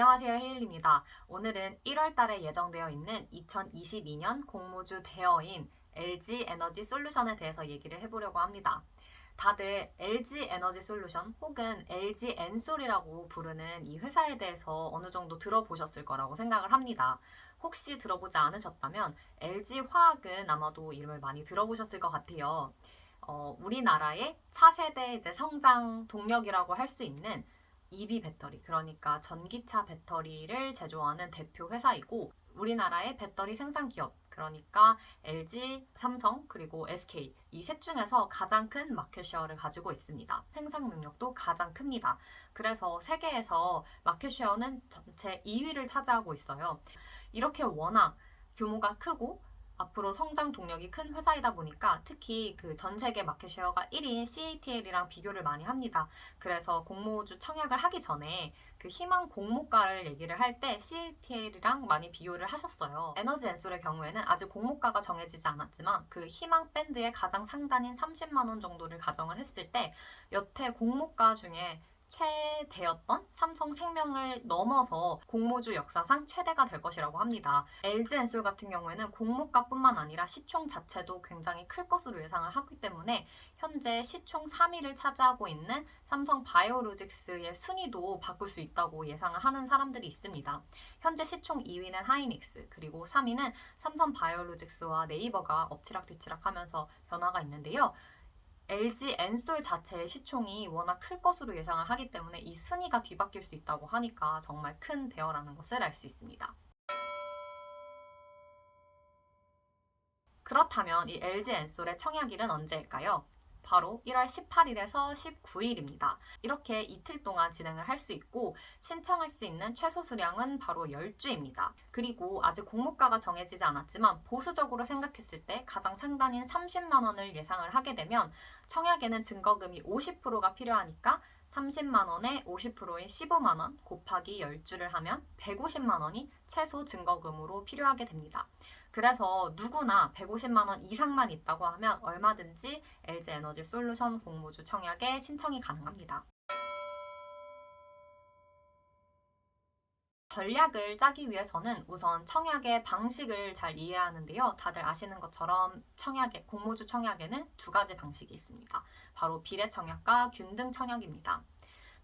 안녕하세요, 헤일입니다. 오늘은 1월 달에 예정되어 있는 2022년 공모주 대여인 LG 에너지 솔루션에 대해서 얘기를 해보려고 합니다. 다들 LG 에너지 솔루션 혹은 LG 엔솔이라고 부르는 이 회사에 대해서 어느 정도 들어보셨을 거라고 생각을 합니다. 혹시 들어보지 않으셨다면 LG 화학은 아마도 이름을 많이 들어보셨을 것 같아요. 우리나라의 차세대 성장 동력이라고 할 수 있는 EV 배터리, 그러니까 전기차 배터리를 제조하는 대표 회사이고, 우리나라의 배터리 생산 기업, 그러니까 LG, 삼성, 그리고 SK 이 셋 중에서 가장 큰 마켓쉐어를 가지고 있습니다. 생산 능력도 가장 큽니다. 그래서 세계에서 마켓쉐어는 전체 2위를 차지하고 있어요. 이렇게 워낙 규모가 크고 앞으로 성장 동력이 큰 회사이다 보니까 특히 그 전 세계 마켓쉐어가 1위인 CATL이랑 비교를 많이 합니다. 그래서 공모주 청약을 하기 전에 그 희망 공모가를 얘기를 할 때 CATL이랑 많이 비교를 하셨어요. 에너지 앤솔의 경우에는 아직 공모가가 정해지지 않았지만 그 희망 밴드의 가장 상단인 30만 원 정도를 가정을 했을 때 여태 공모가 중에 최대였던 삼성생명을 넘어서 공모주 역사상 최대가 될 것이라고 합니다. LG엔솔 같은 경우에는 공모가뿐만 아니라 시총 자체도 굉장히 클 것으로 예상을 하기 때문에 현재 시총 3위를 차지하고 있는 삼성 바이오로직스의 순위도 바꿀 수 있다고 예상을 하는 사람들이 있습니다. 현재 시총 2위는 하이닉스, 그리고 3위는 삼성 바이오로직스와 네이버가 엎치락뒤치락 하면서 변화가 있는데요. LG 엔솔 자체의 시총이 워낙 클 것으로 예상을 하기 때문에 이 순위가 뒤바뀔 수 있다고 하니까 정말 큰 대어라는 것을 알 수 있습니다. 그렇다면 이 LG 엔솔의 청약일은 언제일까요? 바로 1월 18일에서 19일입니다. 이렇게 이틀 동안 진행을 할 수 있고 신청할 수 있는 최소 수량은 바로 10주입니다. 그리고 아직 공모가가 정해지지 않았지만 보수적으로 생각했을 때 가장 상단인 30만 원을 예상을 하게 되면 청약에는 증거금이 50%가 필요하니까 30만 원에 50%인 15만 원 곱하기 10주를 하면 150만 원이 최소 증거금으로 필요하게 됩니다. 그래서 누구나 150만 원 이상만 있다고 하면 얼마든지 LG 에너지 솔루션 공모주 청약에 신청이 가능합니다. 전략을 짜기 위해서는 우선 청약의 방식을 잘 이해해야 하는데요. 다들 아시는 것처럼 공모주 청약에는 두 가지 방식이 있습니다. 바로 비례 청약과 균등 청약입니다.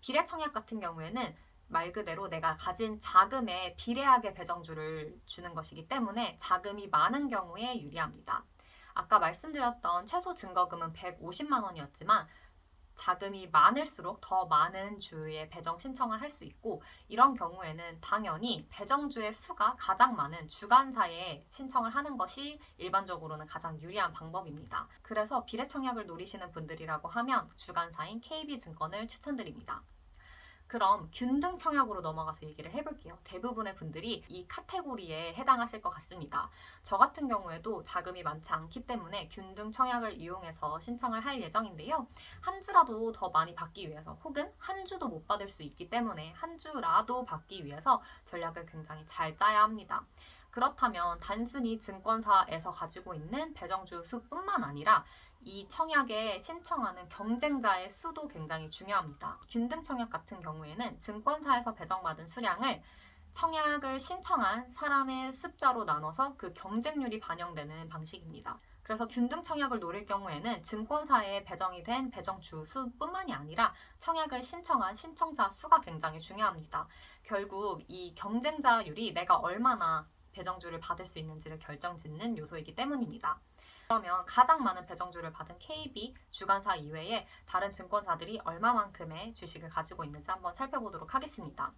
비례 청약 같은 경우에는 말 그대로 내가 가진 자금에 비례하게 배정주를 주는 것이기 때문에 자금이 많은 경우에 유리합니다. 아까 말씀드렸던 최소 증거금은 150만 원이었지만 자금이 많을수록 더 많은 주의 배정 신청을 할 수 있고, 이런 경우에는 당연히 배정주의 수가 가장 많은 주간사에 신청을 하는 것이 일반적으로는 가장 유리한 방법입니다. 그래서 비례 청약을 노리시는 분들이라고 하면 주간사인 KB증권을 추천드립니다. 그럼 균등 청약으로 넘어가서 얘기를 해볼게요. 대부분의 분들이 이 카테고리에 해당하실 것 같습니다. 저 같은 경우에도 자금이 많지 않기 때문에 균등 청약을 이용해서 신청을 할 예정인데요. 한 주라도 더 많이 받기 위해서, 혹은 한 주도 못 받을 수 있기 때문에 한 주라도 받기 위해서 전략을 굉장히 잘 짜야 합니다. 그렇다면 단순히 증권사에서 가지고 있는 배정주 수뿐만 아니라 이 청약에 신청하는 경쟁자의 수도 굉장히 중요합니다. 균등 청약 같은 경우에는 증권사에서 배정받은 수량을 청약을 신청한 사람의 숫자로 나눠서 그 경쟁률이 반영되는 방식입니다. 그래서 균등 청약을 노릴 경우에는 증권사에 배정이 된 배정주 수뿐만이 아니라 청약을 신청한 신청자 수가 굉장히 중요합니다. 결국 이 경쟁자율이 내가 얼마나 배정주를 받을 수 있는지를 결정짓는 요소이기 때문입니다. 그러면 가장 많은 배정주를 받은 KB 주간사 이외에 다른 증권사들이 얼마만큼의 주식을 가지고 있는지 한번 살펴보도록 하겠습니다.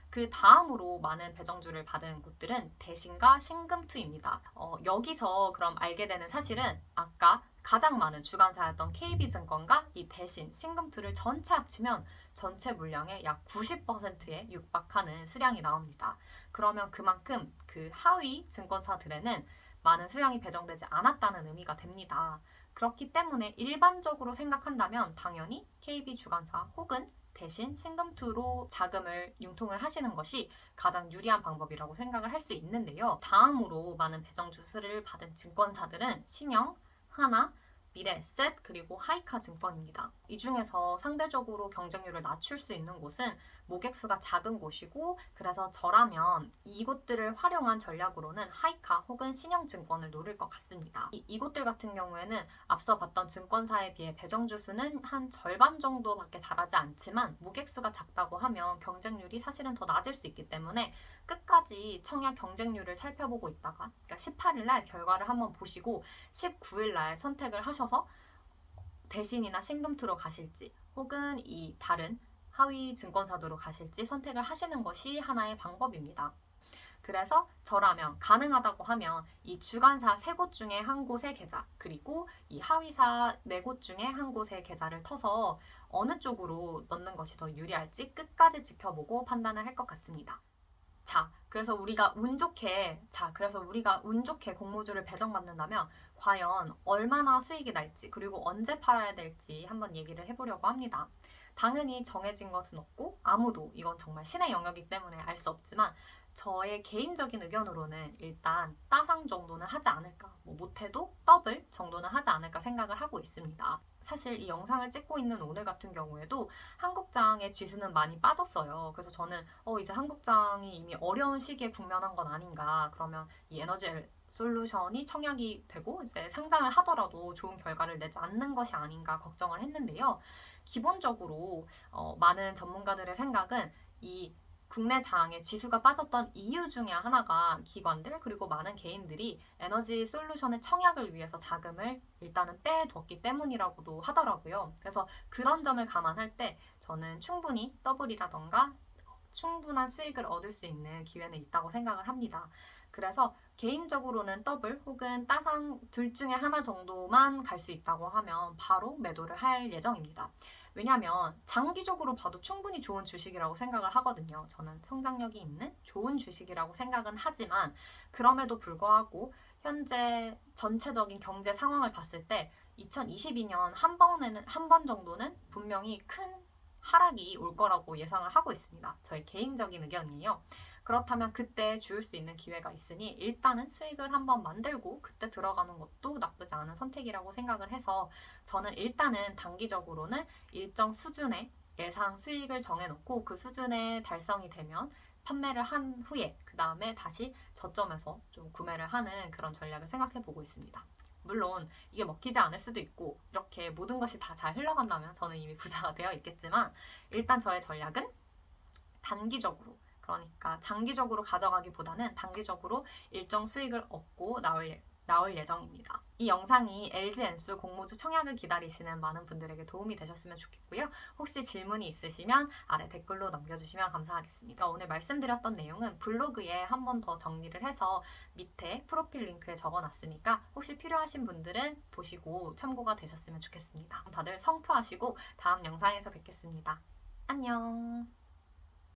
그 다음으로 많은 배정주를 받은 곳들은 대신과 신금투입니다. 여기서 그럼 알게 되는 사실은 아까 가장 많은 주간사였던 KB증권과 이 대신, 신금투를 전체 합치면 전체 물량의 약 90%에 육박하는 수량이 나옵니다. 그러면 그만큼 그 하위 증권사들에는 많은 수량이 배정되지 않았다는 의미가 됩니다. 그렇기 때문에 일반적으로 생각한다면 당연히 KB 주간사 혹은 대신 신금투로 자금을 융통을 하시는 것이 가장 유리한 방법이라고 생각을 할 수 있는데요. 다음으로 많은 배정주 수를 받은 증권사들은 신영, 하나, 미래에셋, 그리고 하이카 증권입니다. 이 중에서 상대적으로 경쟁률을 낮출 수 있는 곳은 모객수가 작은 곳이고 그래서 저라면 이곳들을 활용한 전략으로는 하이카 혹은 신영증권을 노릴 것 같습니다. 이곳들 같은 경우에는 앞서 봤던 증권사에 비해 배정주 수는 한 절반 정도밖에 달하지 않지만 모객수가 작다고 하면 경쟁률이 사실은 더 낮을 수 있기 때문에 끝까지 청약 경쟁률을 살펴보고 있다가 그러니까 18일 날 결과를 한번 보시고 19일 날 선택을 하셔서 대신이나 신금투로 가실지 혹은 이 다른 하위 증권사도로 가실지 선택을 하시는 것이 하나의 방법입니다. 그래서 저라면 가능하다고 하면 이 주간사 3곳 중에 한 곳의 계좌 그리고 이 하위사 4곳 중에 한 곳의 계좌를 터서 어느 쪽으로 넣는 것이 더 유리할지 끝까지 지켜보고 판단을 할 것 같습니다. 그래서 우리가 운 좋게 공모주를 배정받는다면 과연 얼마나 수익이 날지 그리고 언제 팔아야 될지 한번 얘기를 해보려고 합니다. 당연히 정해진 것은 없고 아무도 이건 정말 신의 영역이기 때문에 알 수 없지만 저의 개인적인 의견으로는 일단 따상 정도는 하지 않을까, 못해도 더블 정도는 하지 않을까 생각을 하고 있습니다. 사실 이 영상을 찍고 있는 오늘 같은 경우에도 한국장의 지수는 많이 빠졌어요. 그래서 저는 이제 한국장이 이미 어려운 시기에 국면한 건 아닌가. 그러면 이 에너지 솔루션이 청약이 되고 이제 상장을 하더라도 좋은 결과를 내지 않는 것이 아닌가 걱정을 했는데요. 기본적으로 많은 전문가들의 생각은 이 국내 장의 지수가 빠졌던 이유 중에 하나가 기관들 그리고 많은 개인들이 에너지 솔루션의 청약을 위해서 자금을 일단은 빼두었기 때문이라고도 하더라고요. 그래서 그런 점을 감안할 때 저는 충분히 더블이라던가 충분한 수익을 얻을 수 있는 기회는 있다고 생각을 합니다. 그래서 개인적으로는 더블 혹은 따상 둘 중에 하나 정도만 갈 수 있다고 하면 바로 매도를 할 예정입니다. 왜냐하면 장기적으로 봐도 충분히 좋은 주식이라고 생각을 하거든요. 저는 성장력이 있는 좋은 주식이라고 생각은 하지만 그럼에도 불구하고 현재 전체적인 경제 상황을 봤을 때 2022년 한 번 정도는 분명히 큰 하락이 올 거라고 예상을 하고 있습니다. 저의 개인적인 의견이에요. 그렇다면 그때 주울 수 있는 기회가 있으니 일단은 수익을 한번 만들고 그때 들어가는 것도 나쁘지 않은 선택이라고 생각을 해서 저는 일단은 단기적으로는 일정 수준의 예상 수익을 정해놓고 그 수준에 달성이 되면 판매를 한 후에 그 다음에 다시 저점에서 좀 구매를 하는 그런 전략을 생각해 보고 있습니다. 물론 이게 먹히지 않을 수도 있고 이렇게 모든 것이 다 잘 흘러간다면 저는 이미 부자가 되어 있겠지만 일단 저의 전략은 단기적으로 그러니까 장기적으로 가져가기보다는 단기적으로 일정 수익을 얻고 나올 예정입니다. 이 영상이 LG 엔수 공모주 청약을 기다리시는 많은 분들에게 도움이 되셨으면 좋겠고요. 혹시 질문이 있으시면 아래 댓글로 남겨주시면 감사하겠습니다. 오늘 말씀드렸던 내용은 블로그에 한 번 더 정리를 해서 밑에 프로필 링크에 적어놨으니까 혹시 필요하신 분들은 보시고 참고가 되셨으면 좋겠습니다. 다들 성투하시고 다음 영상에서 뵙겠습니다. 안녕.